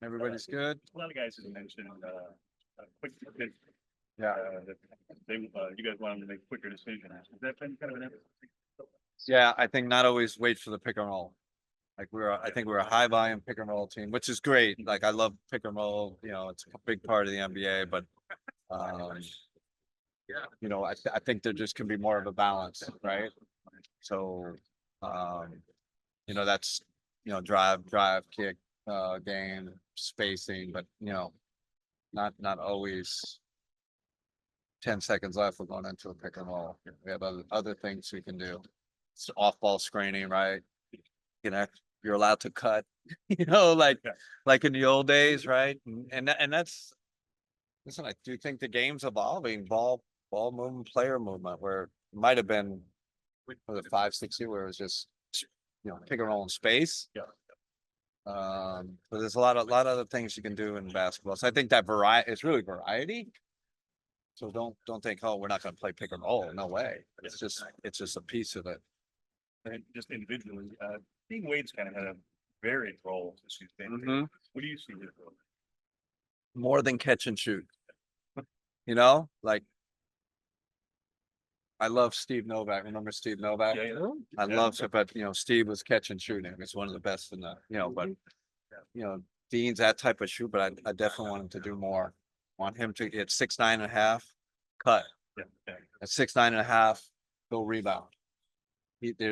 Everybody's good. A lot of guys have mentioned quick decisions. Yeah. That you guys want them to make quicker decisions. Has that been kind of an emphasis? Yeah, I think not always wait for the pick and roll. Like I think we're a high volume pick and roll team, which is great. Like I love pick and roll. It's a big part of the NBA, but um, I think there just can be more of a balance, right? So, um, that's drive, kick, game, spacing, but not always 10 seconds left. We're going into a pick and roll. We have other things we can do. It's off ball screening, right? You're allowed to cut, like in the old days, right? And that's listen, I do think the game's evolving, ball movement, player movement, where it might have been for the 5, 6 years where it was just pick and roll in space. Yeah. But there's a lot of other things you can do in basketball. So I think that it's really variety. So don't think, oh, we're not going to play pick and roll. No way. It's just a piece of it. And just individually, Dean Wade's kind of had a varied role this season. Mhm. What do you see his role? More than catch and shoot. Like I love Steve Novak. Remember Steve Novak? Yeah. I love it, but Steve was catch and shooting. He's one of the best in but Dean's that type of shoot, but I definitely want him to do more. Want him to get 6'9.5", cut. Yeah. At 6'9.5", go rebound.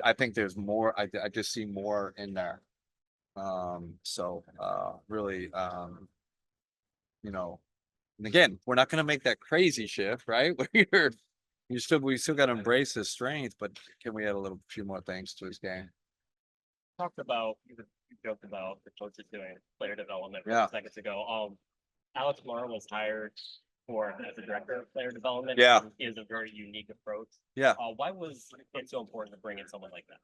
I think there's more. I just see more in there. Really, and again, we're not going to make that crazy shift, right? Where we still got to embrace his strength, but can we add a few more things to his game? You joked about the coaches doing player development Yeah. seconds ago. Alex Mara was hired as a director of player development. Yeah. He has a very unique approach. Yeah. Why was it so important to bring in someone like that?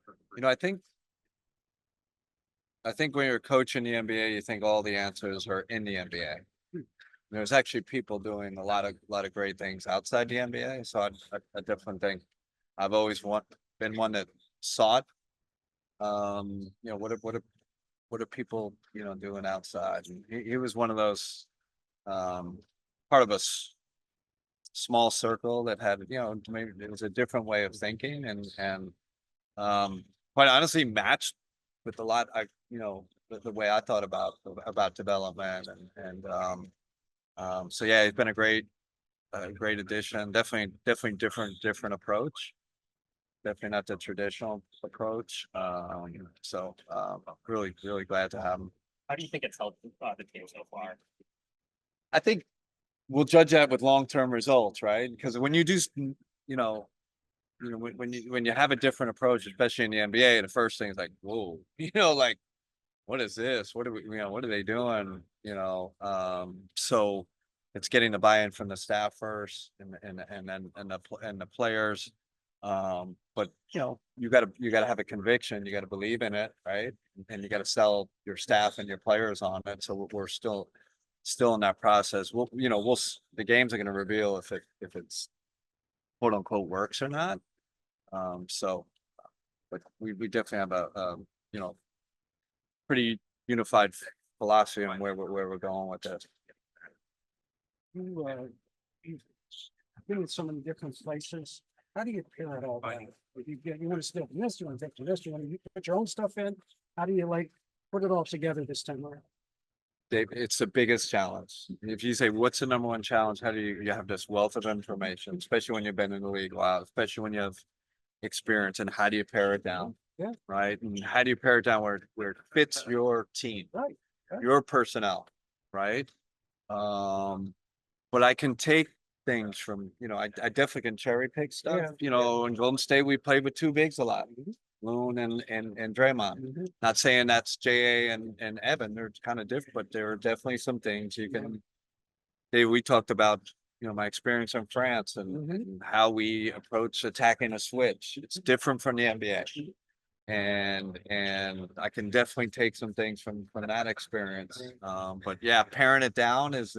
I think when you're coaching the NBA, you think all the answers are in the NBA. There's actually people doing a lot of great things outside the NBA. So I definitely think I've always been one that sought, what are people, doing outside? And he was one of those, part of a small circle that had, maybe it was a different way of thinking and quite honestly matched with a lot, the way I thought about development so yeah, he's been a great addition. Definitely different approach. Definitely not the traditional approach. Really glad to have him. How do you think it's helped the team so far? I think we'll judge that with long-term results, right? Because when you do, when you have a different approach, especially in the NBA, the first thing is like, whoa, like, what is this? What are they doing? So it's getting the buy-in from the staff first, and then the players. But you gotta have a conviction. You gotta believe in it, right? And you gotta sell your staff and your players on it. So we're still in that process. The games are going to reveal if it's quote unquote works or not. But we definitely have a pretty unified philosophy on where we're going with this. You've been in so many different places. How do you pair it all together? You want to steal from this, you want to take from this, you want to put your own stuff in. How do you put it all together this time around? Dave, it's the biggest challenge. If you say, what's the number one challenge? How do you have this wealth of information, especially when you've been in the league a while, especially when you have experience, and how do you pare it down? Yeah. Right. And how do you pare it down where it fits your team, Right. your personnel, right? But I can take things from, I definitely can cherry pick stuff. In Golden State, we played with two bigs a lot. Loon and Draymond. Not saying that's JA and Evan. They're kind of different, but there are definitely some things you can. We talked about, my experience in France and how we approach attacking a switch. It's different from the NBA. And I can definitely take some things from that experience. But yeah, paring it down is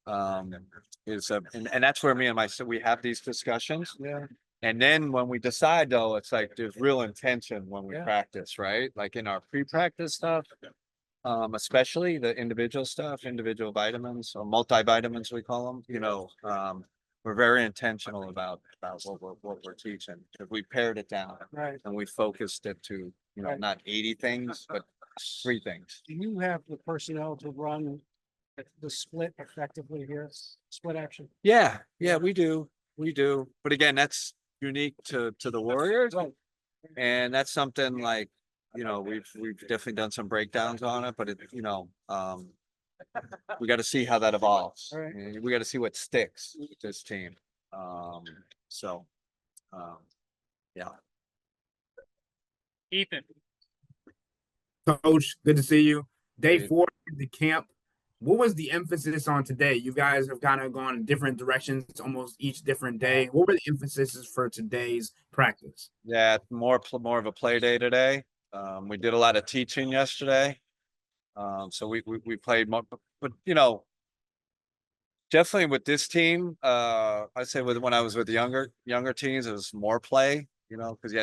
and that's where me and we have these discussions. Yeah. And then when we decide, though, it's like there's real intention when we practice, right? Like in our pre-practice stuff, Especially the individual stuff, individual vitamins or multivitamins, we call them, we're very intentional about what we're teaching. If we pared it down Right. and we focused it to, Right. not 80 things, but 3 things. Do you have the personnel to run the split effectively here? Split action? Yeah, we do. We do. But again, that's unique to the Warriors. Right. And that's something like, we've definitely done some breakdowns on it, but we got to see how that evolves. Right. And we got to see what sticks with this team. So, yeah. Ethan. Coach, good to see you. Day Hey. 4 of the camp. What was the emphasis on today? You guys have kind of gone in different directions almost each different day. What were the emphases for today's practice? Yeah, more of a play day today. We did a lot of teaching yesterday. So we played more, but definitely with this team, I'd say when I was with the younger teams, it was more play, because you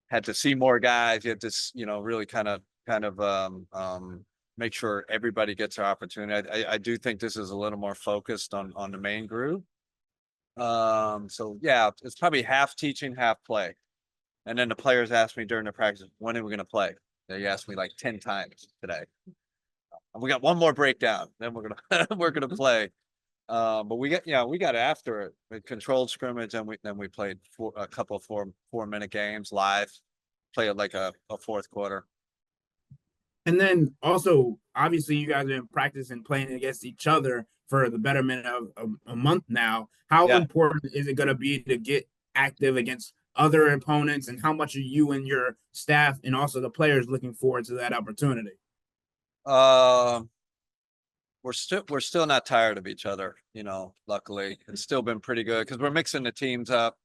had to see more guys. You had to, really kind of make sure everybody gets their opportunity. I do think this is a little more focused on the main group. So yeah, it's probably half teaching, half play. And then the players asked me during the practice, when are we going to play? They asked me like 10 times today. And we got one more breakdown, then we're gonna we're gonna play. But we got after it with controlled scrimmage, and we played a couple of 4-minute games live, play it like a 4th quarter. And then also, obviously, you guys have been practicing playing against each other for the betterment of a month now. How Yeah. important is it going to be to get active against other opponents, and how much are you and your staff and also the players looking forward to that opportunity? We're still not tired of each other, luckily. It's still been pretty good because we're mixing the teams up.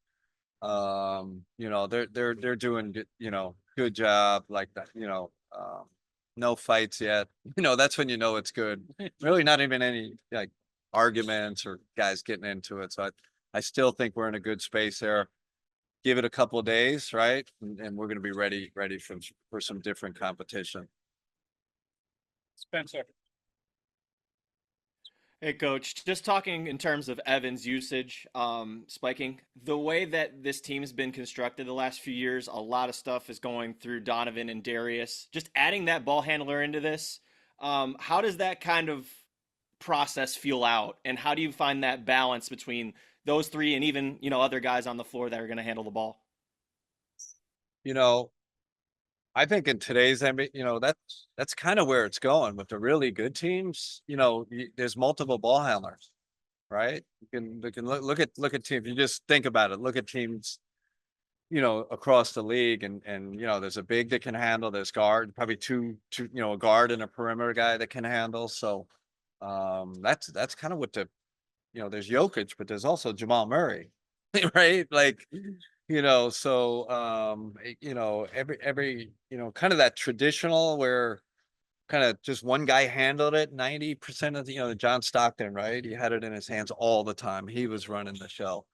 They're doing good, good job like that, no fights yet. That's when it's good. Really not even any like arguments or guys getting into it. So I still think we're in a good space there. Give it a couple of days, right? And we're gonna be ready for some different competition. Spencer. Hey, Coach, just talking in terms of Evan's usage, spiking, the way that this team has been constructed the last few years, a lot of stuff is going through Donovan and Darius. Just adding that ball handler into this, how does that kind of process feel out? And how do you find that balance between those 3 and even, other guys on the floor that are going to handle the ball? I think in today's NBA, that's kind of where it's going with the really good teams. There's multiple ball handlers, right? You can look at teams. You just think about it. Look at teams, across the league, and there's a big that can handle. There's guard, probably two, a guard and a perimeter guy that can handle. So, that's kind of what there's Jokic, but there's also Jamal Murray, right? Like. So every kind of that traditional where kind of just one guy handled it 90% of the John Stockton, right? He had it in his hands all the time. He was running the show.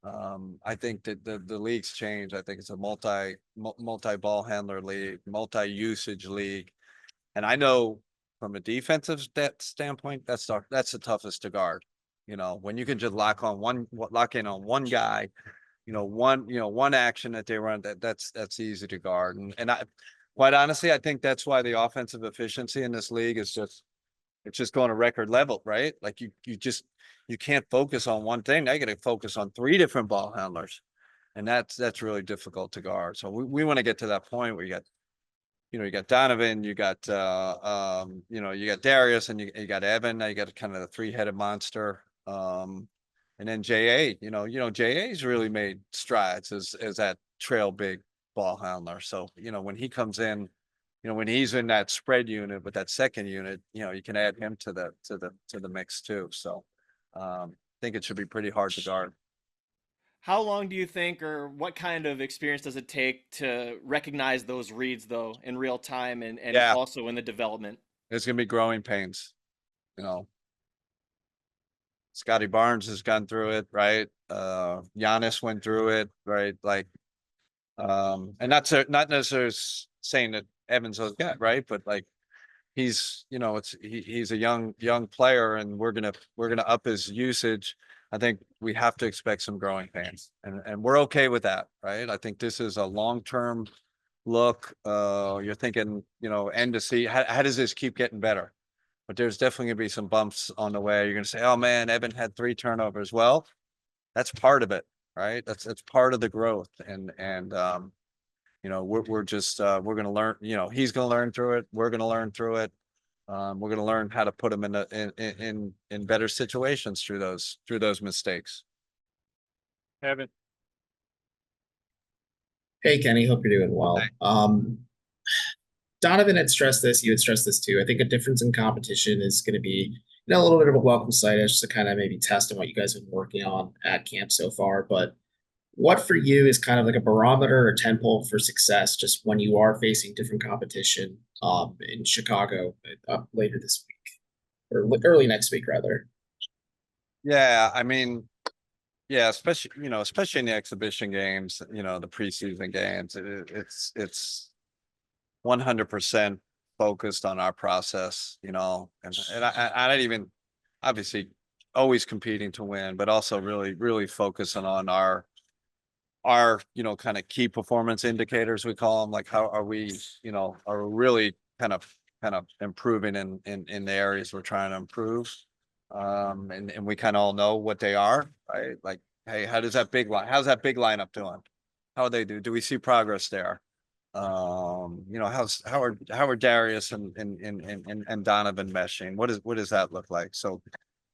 I think that the league's changed. I think it's a multi ball handler league, multi-usage league. And I know from a defensive standpoint, that's the toughest to guard. When you can just lock in on one guy, one action that they run, that's easy to guard. And quite honestly, I think that's why the offensive efficiency in this league is it's just going to record level, right? Like you can't focus on one thing. Now you got to focus on 3 different ball handlers. And that's really difficult to guard. So we want to get to that point where you got Donovan, you got Darius, and you got Evan. Now you got kind of the 3-headed monster. And then JA's really made strides as that trail big ball handler. So, when he comes in, when he's in that spread unit with that second unit, you can add him to the mix too. So, I think it should be pretty hard to guard. How long do you think, or what kind of experience does it take to recognize those reads though in real time and Yeah. also in the development? There's going to be growing pains, Scotty Barnes has gone through it, right? Giannis went through it, right? Like, and not necessarily saying that Evans was good, right? But like, he's, you know, he's a young player and we're gonna up his usage. I think we have to expect some growing pains and we're okay with that, right? I think this is a long-term look. You're thinking, you know, end to see how does this keep getting better? But there's definitely gonna be some bumps on the way. You're gonna say, oh man, Evan had 3 turnovers. Well, that's part of it, right? That's part of the growth. You know, we're just we're gonna learn, you know, he's gonna learn through it, we're gonna learn through it. We're gonna learn how to put him in better situations through those mistakes. Evan. Hey Kenny, hope you're doing well. Hey. Donovan had stressed this, you had stressed this too. I think a difference in competition is going to be, you know, a little bit of a welcome sight just to kind of maybe test on what you guys have been working on at camp so far. But what for you is kind of like a barometer or temple for success just when you are facing different competition in Chicago later this week or early next week rather? Yeah, I mean, yeah, especially, you know, especially in the exhibition games, you know, the preseason games, it's 100% focused on our process, you know, and I don't even, obviously always competing to win, but also really focusing on our, you know, kind of key performance indicators, we call them, like how are we, you know, are really kind of improving in the areas we're trying to improve. And we kind of all know what they are, right? Like, hey, how's that big lineup doing? How they do? Do we see progress there? You know, how are Darius and Donovan meshing? What does that look like? So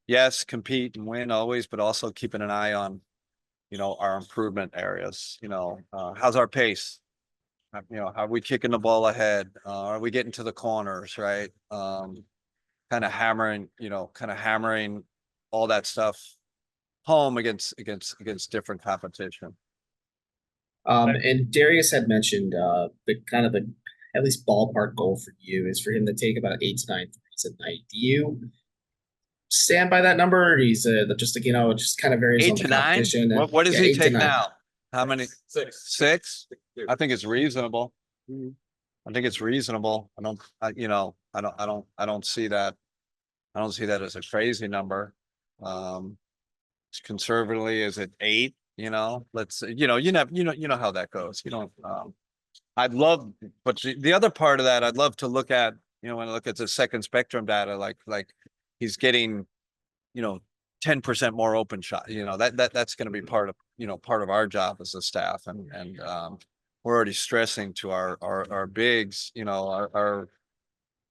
yes, compete and win always, but also keeping an eye on, you know, our improvement areas. You know, how's our pace? You know, how are we kicking the ball ahead? Are we getting to the corners, right? Kind of hammering all that stuff home against different competition. And Darius had mentioned the kind of the at least ballpark goal for you is for him to take about 8 to 9 threes a night. Do you stand by that number? Or he's just like, you know, it just kind of varies 8 on to the 9? competition. What does he 8 to take 9. now? How many? 6. I think it's reasonable. I think it's reasonable. You know, I don't see that. I don't see that as a crazy number. Conservatively, is it 8? You know, you know how that goes. You don't, I'd love, but the other part of that, I'd love to look at, you know, when I look at the second spectrum data, like he's getting, you know, 10% more open shot, you know, that's going to be part of, you know, part of our job as a staff. And we're already stressing to our bigs, you know,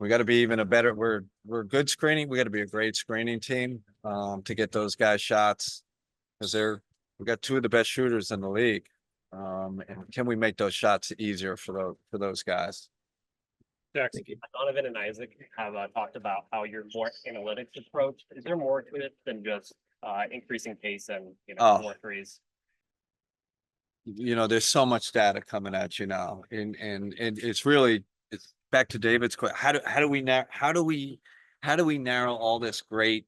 we got to be even a better, we're good screening. We got to be a great screening team, to get those guys shots, because we got 2 of the best shooters in the league. And can we make those shots easier for those guys? Thank you. Donovan and Isaac have talked about how you're more analytics approach. Is there more to it than just increasing pace and, you know, more threes? You know, there's so much data coming at you now, and it's really, it's back to David's question. How do we narrow all this great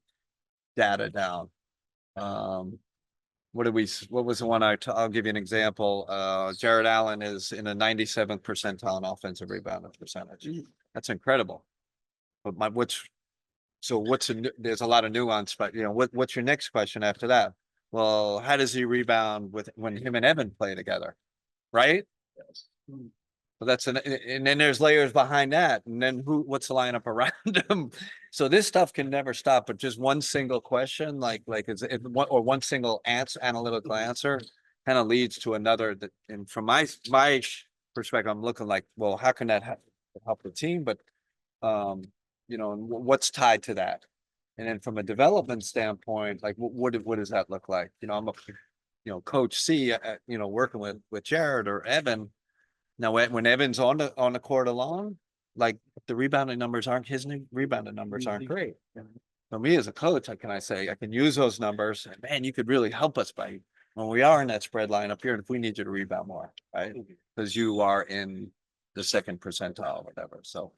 data down? What was the one I'll give you an example. Jared Allen is in a 97th percentile in offensive rebounding percentage. That's incredible. But there's a lot of nuance, but you know, what's your next question after that? Well, how does he rebound when him and Evan play together? Right? Yes. So and then there's layers behind that. And then what's the lineup around him? So this stuff can never stop, but just one single question, or one single analytical answer kind of leads to another and from my perspective, I'm looking like, well, how can that help the team? But, you know, what's tied to that? And then from a development standpoint, like what does that look like? You know, I'm Coach C, you know, working with Jared or Evan. Now, when Evan's on the court alone, like the rebounding numbers aren't great. For me as a coach, I can use those numbers. And man, you could really help us by when we are in that spread line up here, and if we need you to rebound more, right? Because you are in the second percentile, or whatever. So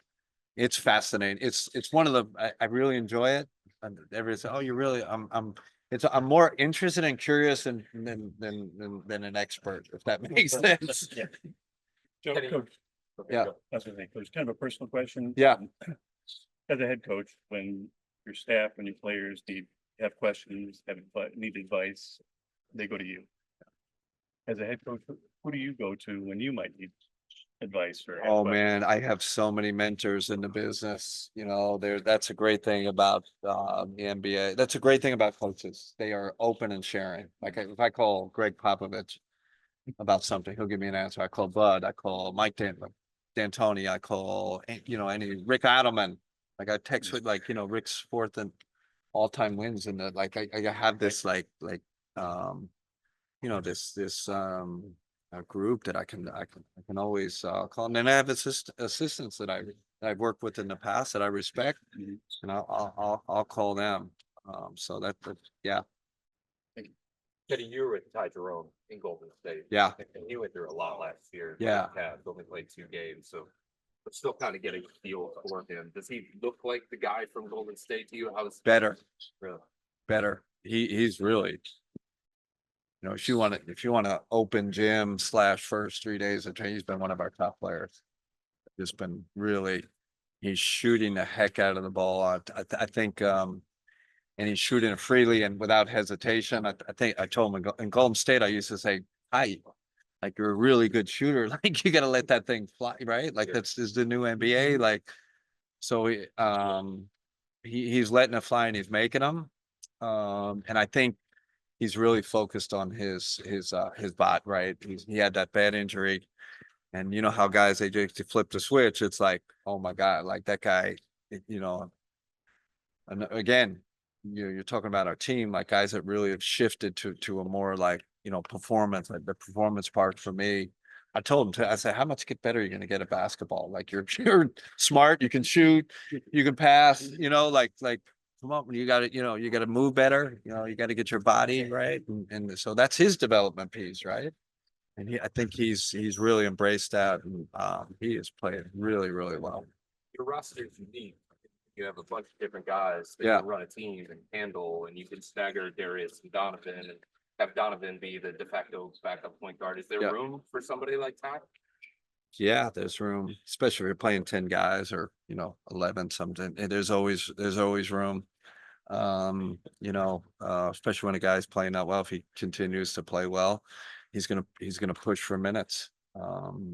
it's fascinating. It's one of I really enjoy it. And everybody says, "Oh, you really?" I'm more interested and curious than an expert, if that makes sense. Coach. Yeah. That's what I think. There's kind of a personal question. Yeah. as a head coach, when your staff, when your players have questions, need advice, they go to you. As a head coach, who do you go to when you might need advice or? have Oh questions? man, I have so many mentors in the business, that's a great thing about the NBA. That's a great thing about coaches. They are open and sharing. Like if I call Greg Popovich about something, he'll give me an answer. I call Bud, I call Mike D'Antoni, I call, any Rick Adelman. Like I text with Rick's fourth and all-time wins and I have this um this a group that I can always call. And then I have assistants that I've worked with in the past that I respect, and I'll call them. So yeah, Kenny, you were with Ty Jerome in Golden State. Yeah. And he went through a lot last year. Yeah. Cavs only played 2 games, so but still kind of getting a feel for him. Does he look like the guy from Golden State to you? How's better, really? better. He's really, if you want to open gym / first 3 days of training, he's been one of our top players. Just been really, he's shooting the heck out of the ball. I think, and he's shooting it freely and without hesitation. I think I told him in Golden State, I used to say, "Hi, like you're a really good shooter. Like you got to let that thing fly, right? Like that's is the new NBA. Like so, he's letting it fly and he's making them. And I think he's really focused on his bot, right? He had that bad injury, and you know how guys they just flip the switch. It's like, oh my god, like that guy, you know. And again, you're talking about our team, like guys that really have shifted to a more like performance, like the performance part for me. I told him I said, how much better are you going to get at basketball? Like you're smart, you can shoot, you can pass, like come on, you got to, you got to move better, you got to get your body right. And so that's his development piece, right? And I think he's really embraced that. And he is playing really, really well. Your roster is unique. You have a bunch of different guys that Yeah. can run a team and handle, and you can stagger Darius and Donovan and have Donovan be the de facto backup point guard. Is there Yeah. room for somebody like Ty? Yeah, there's room, especially if you're playing 10 guys or 11 something. And there's always room. Especially when a guy's playing that well, if he continues to play well, he's gonna push for minutes.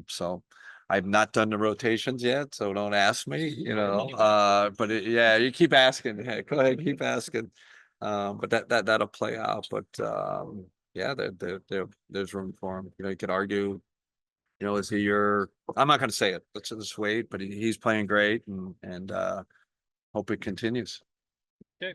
So I've not done the rotations yet, so don't ask me, but yeah, you keep asking. Hey, go ahead, keep asking. But that'll play out. But yeah, there's room for him. You could argue, is he I'm not gonna say it. Let's just wait, but he's playing great and hope it continues. Okay.